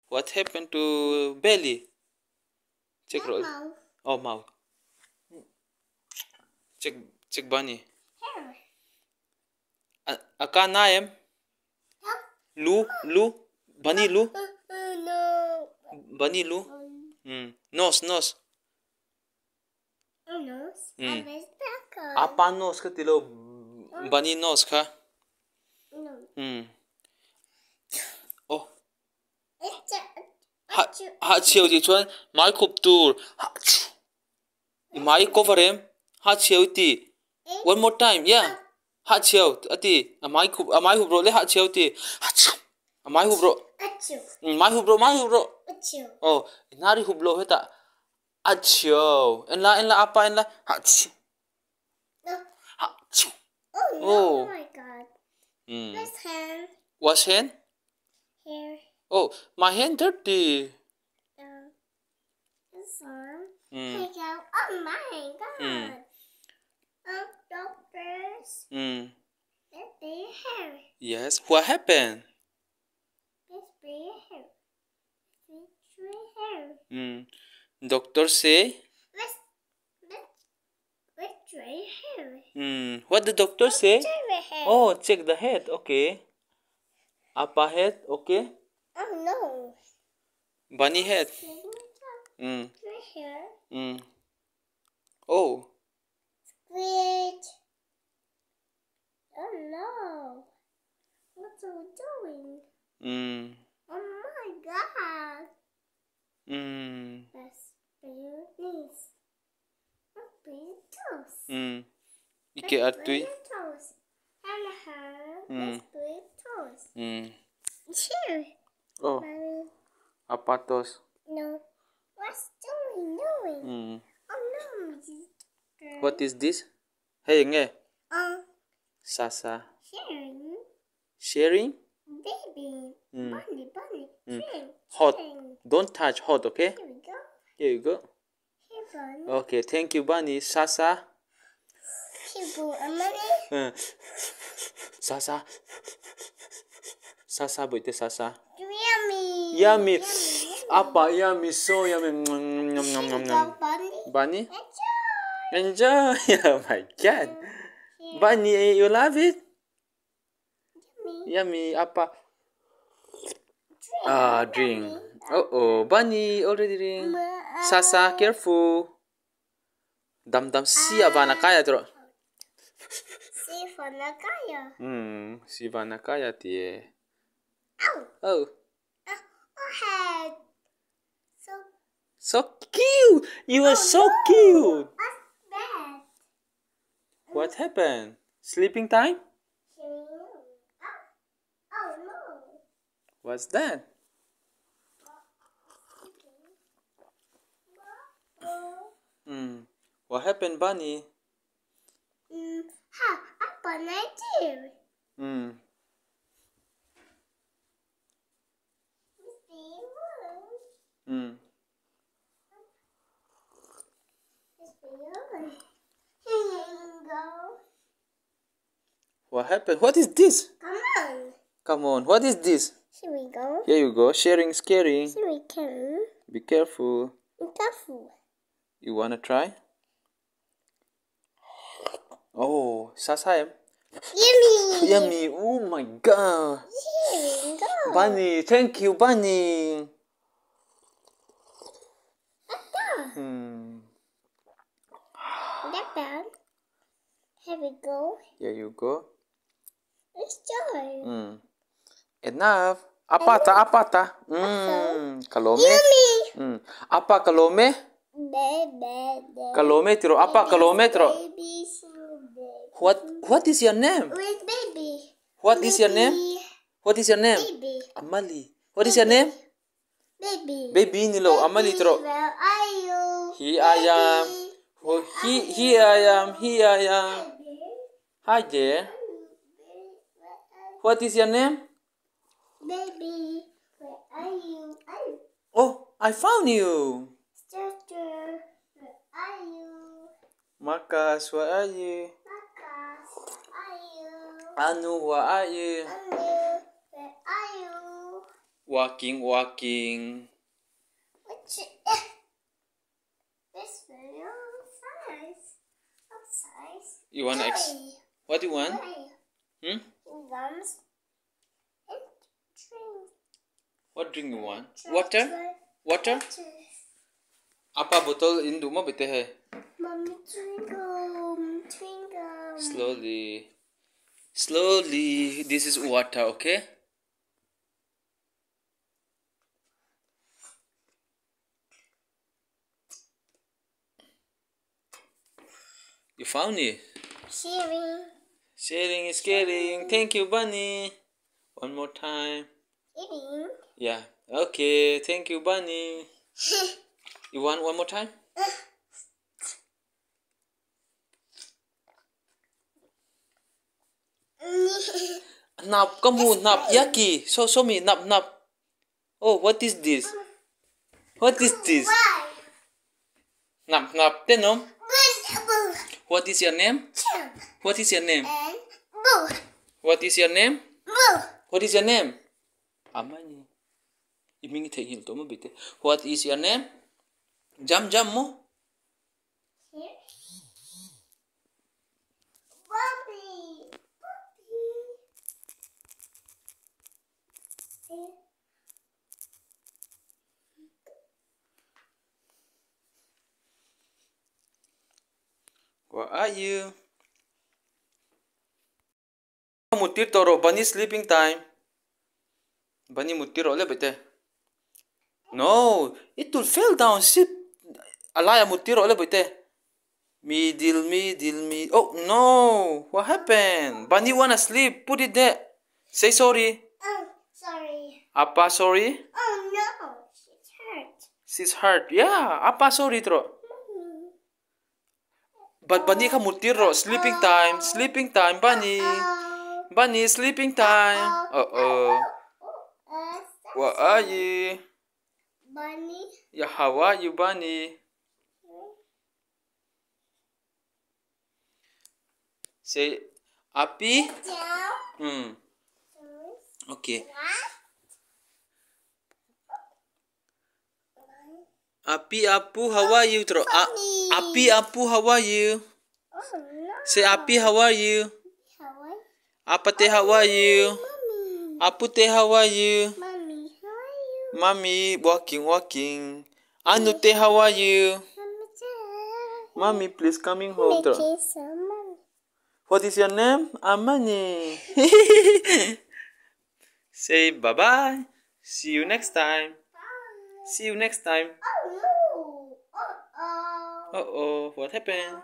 What happened to belly? Check roll. Mouth. Oh, mouth. Check bunny. Hair. Akanayem. Lu. Bunny lu. No. Bunny lu. Nose. Nose. Apa nose ka tilo? Bunny nose ka? No. Oh. It's Ha chiêu gì chuan mai khop tur. Mai cover him. Ha chiêu ti. One more time. Yeah. Ha chiêu ati. Mai hub ro le ha chiêu ti. Mai hub ro. Mai hub ro. Oh, nari hub lo heta. Achio. En la apa en la. Ha chiêu. Ha chiêu. Oh my God. Where's hand? Wash hand? Here. Oh, my hand dirty. This arm. Oh my God. Doctors. That's their hair. Yes. What happened? That's their hair. That's their hair. Doctor say? Where's their hair? What the doctor say? Hair. Oh, check the head. Okay. Apa head? Okay. Oh no. Bunny head. Their hair. Oh. Squid. Oh no. What are we doing? Oh my God. That's your knees. That's your toes. Ike atui. Toes. And her. That's your toes. Here. Oh. Mommy. Apa tos? No. What's doing? Oh no. What is this? Hey, nge. Sasa. Sharing. Sharing? Baby. Bunny. Sharing. Hot. Don't touch hot, okay? Here we go. Here you go. Here, Bunny. Okay, thank you, Bunny. Sasa. Here, Bunny. Sasa. Sasa, boy, sasa. Yummy. Yummy. Apa yummy, so yummy. Bunny? Enjoy. Oh my God. Bunny, you love it? Yummy. Apa? Drink. Oh, Bunny already drink. Sasa, careful. Dam si Vanakaya tro. Si Vanakaya. Si Vanakaya tie. Oh. Head. So cute. You are so cute. What's that? What happened? Sleeping time? Oh no. What's that? What happened, Bunny? Up on my dear. What happened? What is this? Come on. Come on. What is this? Here we go. Here you go. Sharing is caring. Here we go. Be careful. Be careful. You wanna try? Oh, sasayam. Yummy. Yummy. Oh my God. Here we go. Bunny, thank you, Bunny. That bad. Here we go. Here you go. Let's try. Enough. Apata. Kalome. Yummy. Apa kalome? Kalome tiro. Apa kalome tiro? What is your name? Where's baby? What is your name? What is your name? Baby. Amali. What is your name? Baby. Baby nilo. Amali tiro. Where are you? Here I am. Oh, here I am. Hi there. What is your name? Baby, where are you? Oh, I found you. Sister, where are you? Marcus, where are you? Marcus, where are you? Anu, where are you? Anu, where are you? Walking, walking. This video size. You want What do you want? Hmm? Gums and drink. What drink you want? Water? Water? Apa botol indu mo bite hai? Mommy, twinkle. Slowly. Slowly. This is water, okay? You found it. Sharing. Sharing is caring. Thank you, Bunny. One more time. Eating. Yeah. Okay. Thank you, Bunny. You want one more time? Nap, come on, nap. Yaki. Show me, nap, nap. Oh, what is this? What is this? Nap, nap. Tenom. What is your name? What is your name? What is your name? What is your name? Amani. Imingi take hil to mo bite. What is your name? Jam jam mo. Where are you? Mutir toro. Bunny sleeping time. Bunny mutir ole bite. No, it will fall down. Sip. Alaya mutir ole bite. Middle. Oh no! What happened? Bunny wanna sleep. Put it there. Say sorry. Oh, sorry. Apa sorry? Oh no, she's hurt. She's hurt. Yeah. Apa sorry tro? But Bunny ka mutiro. Sleeping time. Sleeping time, Bunny. Bunny, sleeping time. Uh-oh. Where are you? Bunny. Yeah, how are you, Bunny? Say, Api. Okay. Api, Apu, how are you? Api, Apu, how are you? Oh no. Say, Api, how are you? Apate, how are you? Apute, how are you? Mommy, how are you? Mommy, walking. Anute, how are you? Mommy, please coming home. What is your name? Amani. Say bye-bye. See you next time. See you next time. Oh no. Uh-oh. What happened?